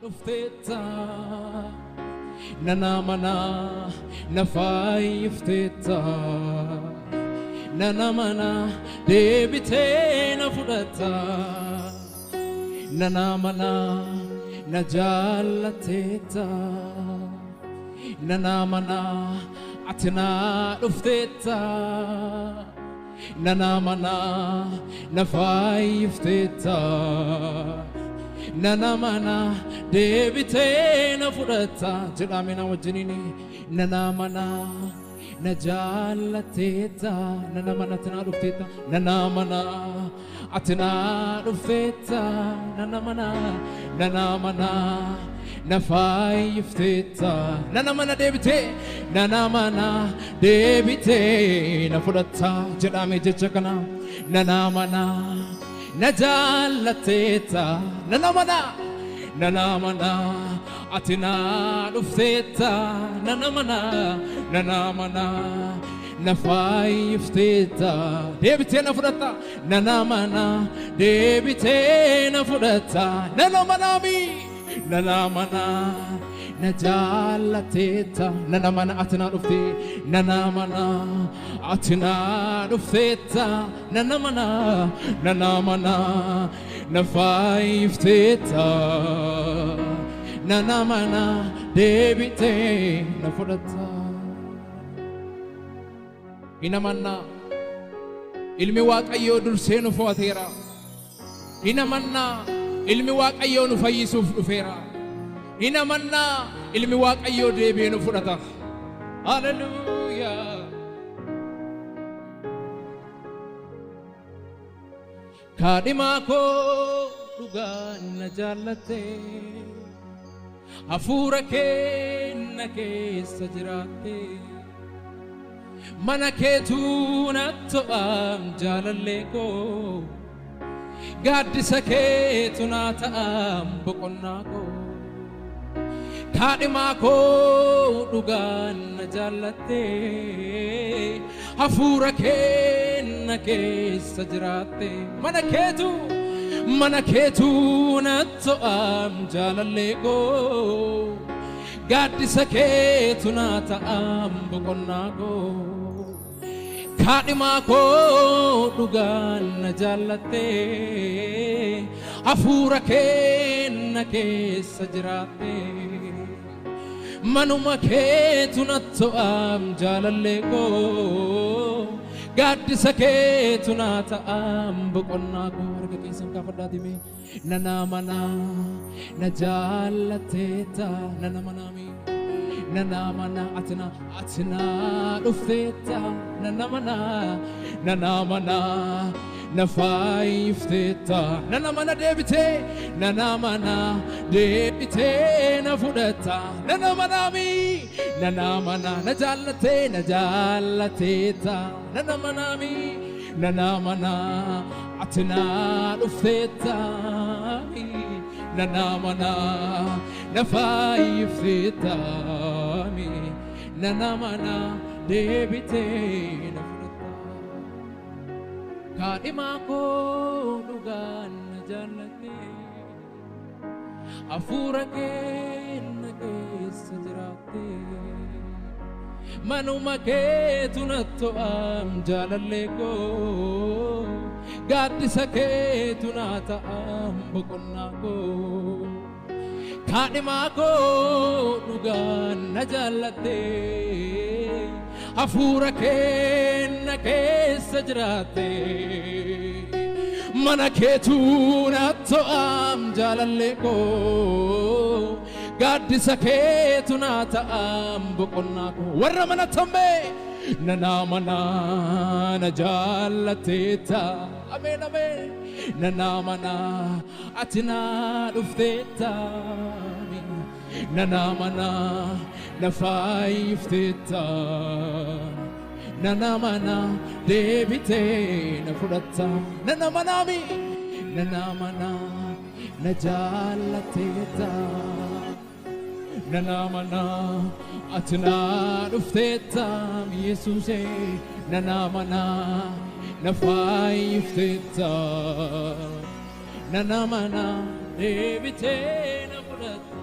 dhuftetta nana mana nafaiftetta nana mana debite na fudata nana mana najalateta nana mana atina dhuftetta nana mana nafaiftetta nana mana debite na fudata jedhamina wajinini nana mana najalateta nana mana atina dhuftetta nana mana atina dhuftetta nana mana nafaiftetta nana mana debite na fudata jedhame jecha kana nana mana najalateta nana mana atina dhuftetta nana mana nafaiftetta debite na fudata nana mana debite na fudata nana mana najalateta nana mana atina dhufte nana mana atina dhuftetta nana mana nafaiftetta nana mana debite na fudata inamanna ilmi waaqayyo dursee nu footeera inamanna ilmi waaqayyo nu fayyisuuf dhufeera inamanna ilmi waaqayyo deebi'ee nu fudhata haleluuya kaadhimaa koo dhugaan na jaallatte hafuura kee na keessa jiraatte mana keetu na to'am jaalallee koo gaaddisa keetu na ta'am boqonnaa koo kaadhimaa koo dhugaan na jaallatte hafuura kee na keessa jiraatte mana keetu na to'am jaalallee koo gaaddisa keetu na ta'am boqonnaa koo kaadhimaa koo dhugaan na jaallatte hafuura kee na keessa jiraatte manuma keetu na to'am jaalallee koo gaaddisa keetu na ta'am boqonnaa koo harka keessan kaafadhaatime nana mana na jaallatteta nana mana atina dhuftetta nana mana nafaiftetta nana mana debite na fudata nana mana najalateta nana mana atina dhuftetta nana mana nafaiftetta nana mana debite na fudata kaadhimaa koo dhugaan na jaallatte hafuura kee na keessa jiraatte manuma keetu na to'am jaalallee koo gaaddisa keetu na ta'am boqonnaa koo kaadhimaa koo dhugaan na jaallatte hafuura kee na keessa jiraatte mana keetu na to'am jaalallee koo gaaddisa keetu na ta'am boqonnaa koo warra mana tambe nana mana na jaallatteta amen nana mana atina dhuftetta nana mana nafaiftetta nana mana debite na fudata nana mana na jaallatteta nana mana atina dhuftetta Yesuuse nana mana nafaiftetta nana mana debite na fudata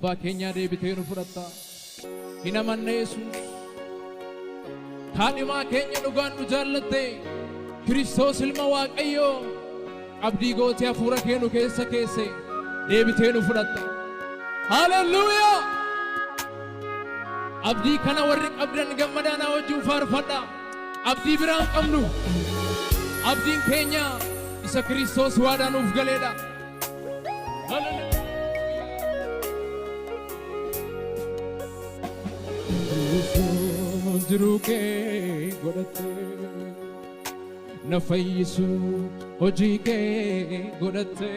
abbaa keenya deebitee nu fudhatta hin amanne Yesuus kaadhimaa keenya dhugaan nu jaallatte Kiristoos ilma Waaqayyoo abdii gootee hafuura keenu keessa keesse deebitee nu fudhatta haleluuyaa abdii kana warri qabdan gammadaana wajjin faarfadha abdii biraan qabnu abdiin keenya isa Kiristoos waadaa nuuf galeedha haleluuyaa jiruu kee godhatte na fayyisu hojii kee godhatte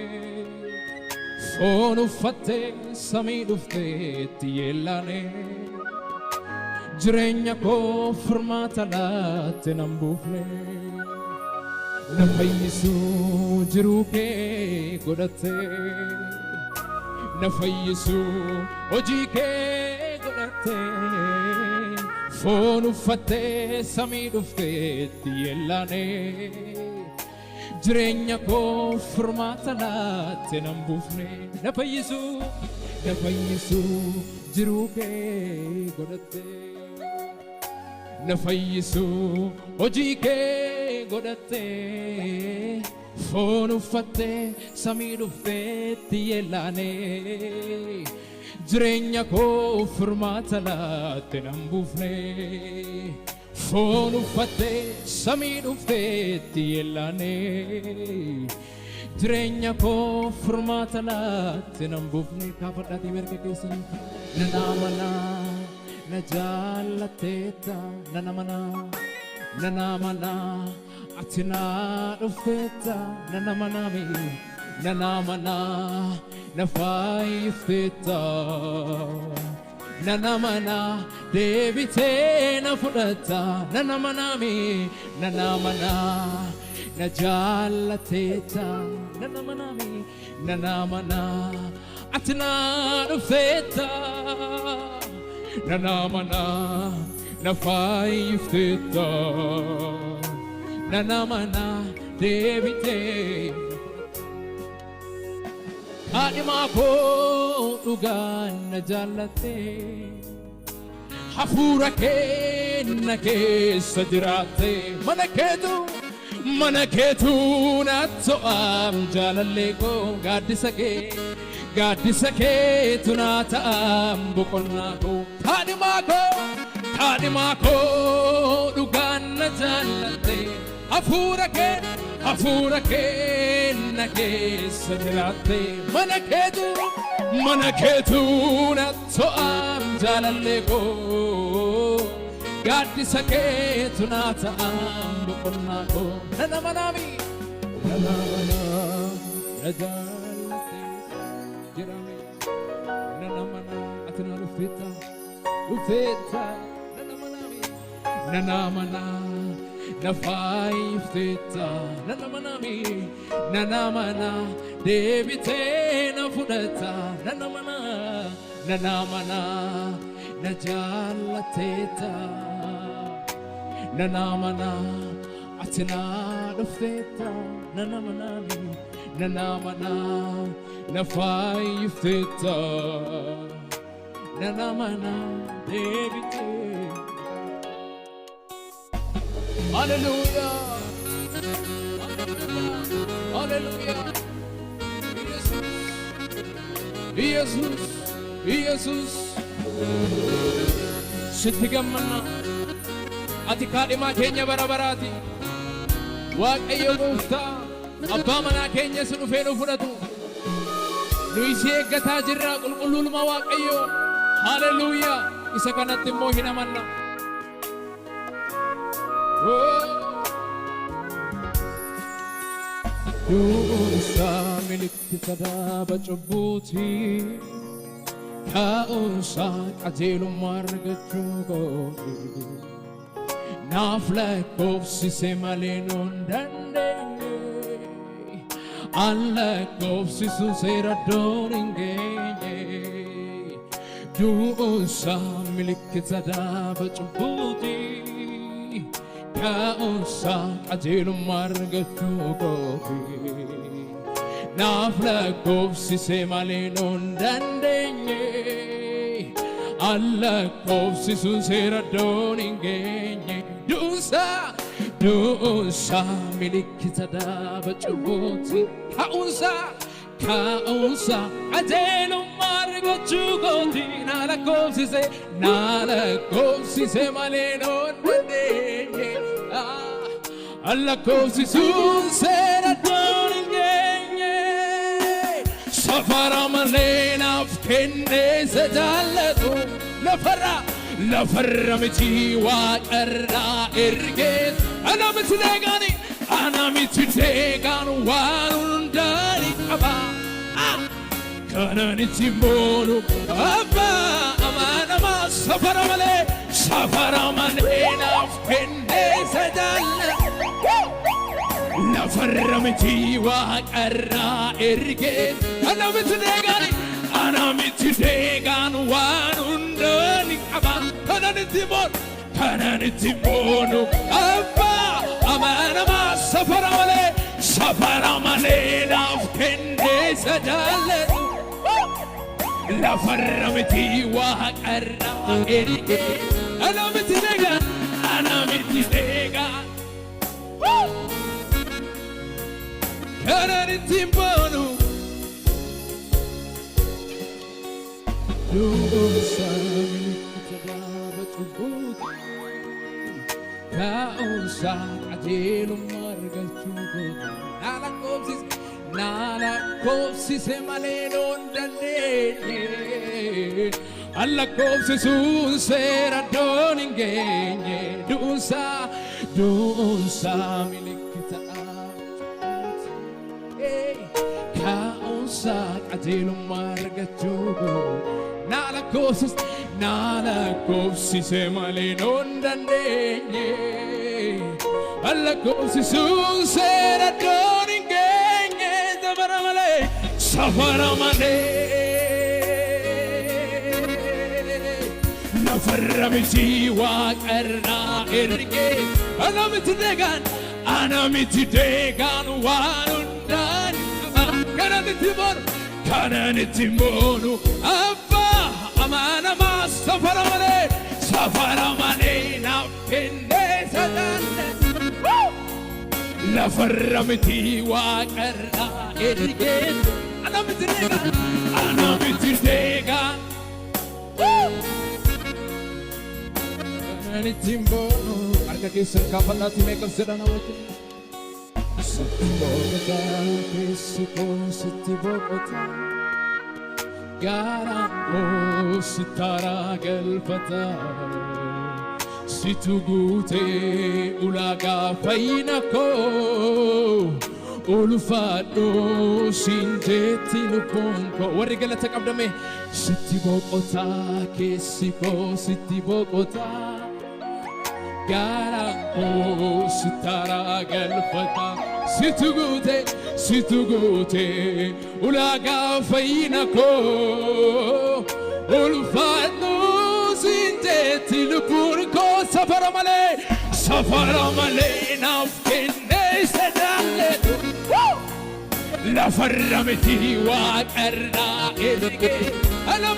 foon uffatte samii dhufteetti yeellaane jireenya koo furmaata laatte nan buufne na fayyisu jiruu kee godhatte na fayyisu hojii kee godhatte foon uffatte samii dhufteetti yeellaane jireenya koo furmaata laatte nan buufne na fayyisu jiruu kee godhatte na fayyisu hojii kee godhatte foon uffatte samii dhufteetti yeellaane jireenya koo furmaata laatte nan buufne foon uffatte samii dhufteetti yeellaane jireenya koo furmaata laatte nan buufne kaafadhaatii mirga keessan nan amana na jaallatteetta nan amana ati naa dhufteetta nan amana na fayyisteetta nan amana deebitee na fudhatta nan amana na jaallatteetta nan amana ati naa dhufteetta nan amana na fayyisteetta nan amana deebitee kaadhimaa koo dhugaan na jaallatte hafuura keenya keessa jiraatte mana keetu na to'am jaalallee koo gaaddisa keetu na ta'am boqonnaa koo kaadhimaa koo dhugaan na jaallatte hafuura keenya keessa jiraatte mana keetu na to'am jaalallee koo gaaddisa keetu na ta'am boqonnaa koo nan amana na jaallatte jedhame nan amana ati na dhufteetta nan amana na fayyisteetta nan amana deebitee na fudhatta nan amana na jaallatteetta nan amana ati na dhufteetta nan amana na fayyisteetta nan amana deebitee Hallelujah. Jesus. Sitti gammanna ati kaadhimaa keenya bara baraati Waaqayyo gooftaa abbaa manaa keenya si dhufee nu fudhatu nu isi eeggataa jirra qulqulluuma Waaqayyo Hallelujah isa kanatti immoo hin amanna Duusa milikkita dhaaba cubbuuti Kaa'umsa qajeelummaa argachuu kooti naaf lakkoofsise malee nuun dandeenye an lakkoofsisu seera iddoon hin geenye Duusa milikkita dhaaba cubbuuti Kaa'umsa qajeelummaa argachuu kooti Naflakofsise malee non dandeenye Allakofsisuun seera doon hin geenye Du'uunsa milikkita dhaaba cubbuuti Ka'uunsa qajeelummaa argachuu kooti Naalakofsise malee non dandeenye Allakofsisuun seera doon hin geenye Safara malee naaf kenneessa jaallatu Lafarra miti waaqarraa ergeet Ana miti deegaan waan hundaani qaba Kanan itti boonu abbaa amanamaa Safara malee naaf kenneessa jaallatu Lafarra miti waaqarraa ergeet Ana miti deegaan waan hundaani qaba Kanan itti boonu abbaa amanamaa Safara malee naaf kenneessa jaallatu Lafarra miti waaqarraa ergeet Ana miti deegaan Kanan itti boonu Du'uunsa milikkita dhaaba cubbuuti Ka'uunsa qajeelummaa argachuu kooti Naalakofsise malee non dandeenye Allakofsisuun seera doon hin geenye Du'uunsa milikkita Ka'uunsa qajeelummaa argachuu kooti Naalakofsise malee non dandeenye Allakofsisuun seera doon hin geenye Safara malee Lafarra miti waaqarraa ergeet Ana miti deegaan waan hundaani Kanan itti boonu abbaa amanamaa Safara malee naaf kenneessa jaallatu Lafarra miti waaqarraa ergeet Ana miti deegaan Kanan itti boonu Harka keessan kaafadhaatii meeqas jedhan hawwatu Sitti boqota keessi koo sitti boqota Garaan koo sittaaraa galfata Situ guutee ulaagaa fayyina koo Ulfaadhoo siin jeetti lubbuun koo Warri galata qabdame Sitti boqota keessi koo sitti boqota Garaan koo sittaaraa galfata Situ guutee ulaagaa fayyina koo Ulfaadhoo siin jeetti lubbuun koo Safara malee naaf kenneessa jaallatu Lafarra miti waaqarraa ergeet Ana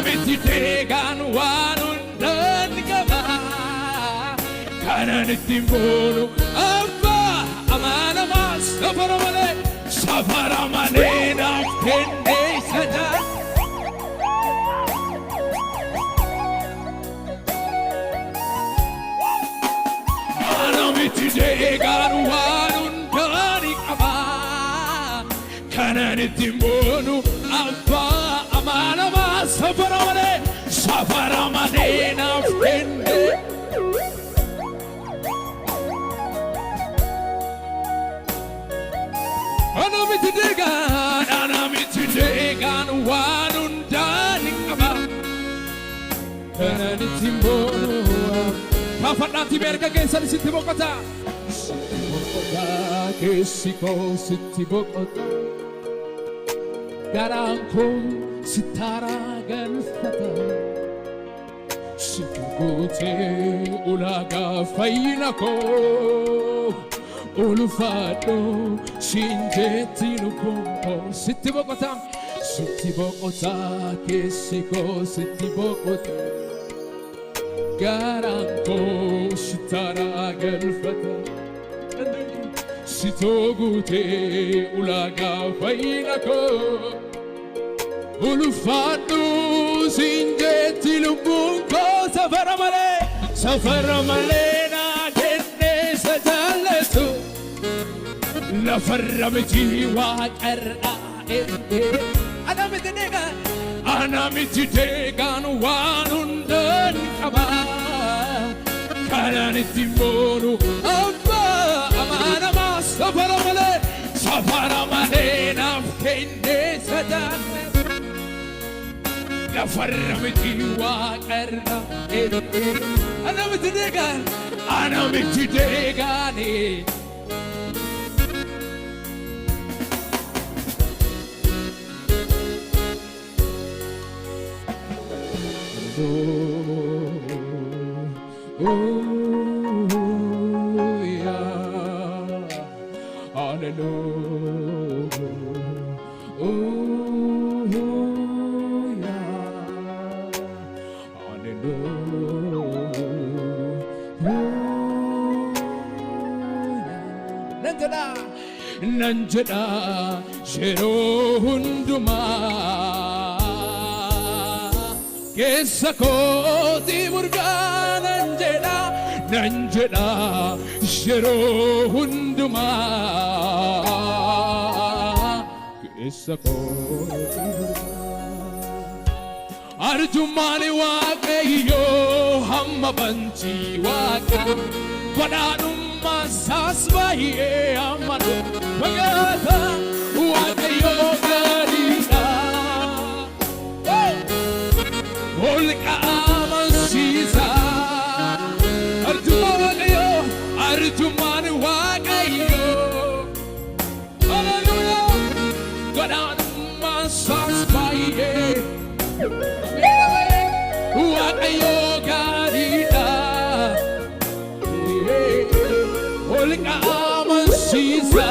miti deegaan waan hundaani qaba Kanan itti boonu abbaa amanamaa Safara malee naaf kenneessa jaallatu Ana miti deegaan waan hundaani qaba Kanan itti boonu abbaa amanamaa Safara malee naaf kenneessa Ana miti deegaan waan hundaani qaba Kanan itti boonu Kaafadhaatii meerga keessan sitti boqota Keessi koo sitti boqota Garaan koo sittaaraa galfata Situ guutee ulaagaa fayyina koo ulfaadho siin jetti lubbuun koo sitti boqotaa keessi koo sitti boqota garaan koo sitaaraa galfata sitoo guutee ulaagaa fayyina koo ulfaadhu siin jetti lubbuun koo safara malee naa kenneessa jaallatu lafarra miti waaqarraa ergee ana miti deegaan waan hundaan qabaa kanaan itti boonu abbaa amaanamaa safara malee naaf kenneessa jaallatu lafarra miti waaqarraa ergee ana miti deegaani nan jedha yeroo hundumaa keessa kooti murgaa nan jedha yeroo hundumaa keessa kooti murgaa arjummaan waaqayyoo hamma bantii waaqa badhaadhummaa saas baay'ee amanu Magata waaqayyoo gaariidha holqa amansiisa arjummaan waaqayyoo hallelujah badhaadhummaa saas baay'ee waaqayyoo gaariidha holqa amansiisa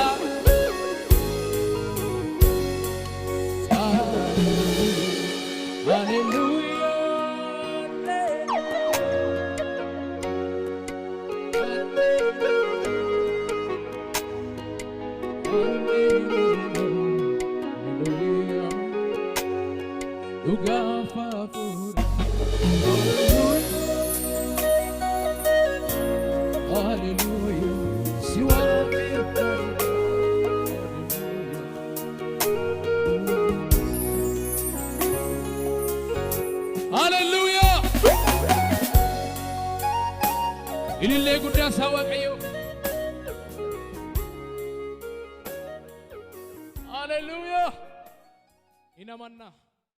Hallelujah! Ilillee guddaa isaa waaqayyo. Hallelujah! Inamanna.